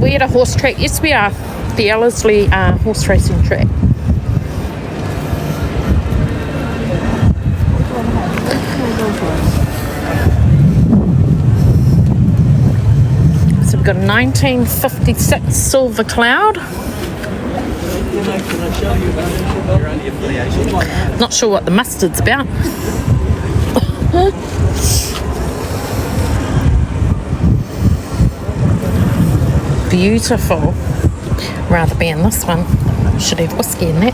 we at a horse track? Yes, we are. The Ellerslie horse racing track. So we've got a 1956 Silver Cloud. Not sure what the mustard's about. Beautiful. Rather be in this one. Should have whiskey in that.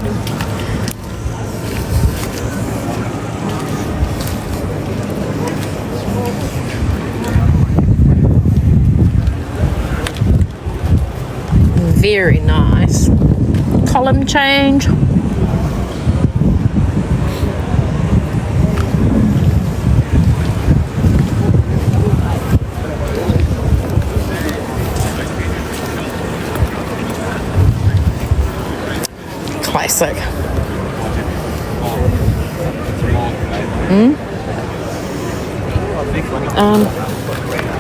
Very nice. Column change. Classic.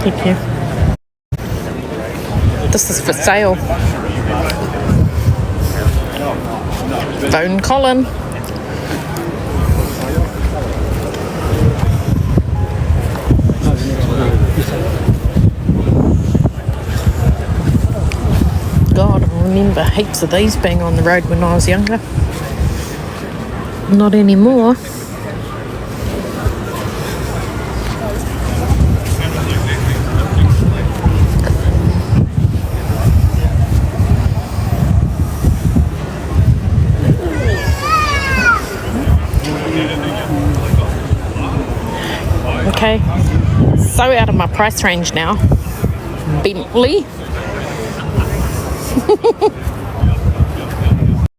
Thank you. This is for sale. Bone Colin. God, I remember heaps of these being on the road when I was younger. Not anymore. Okay, so out of my price range now. Bentley.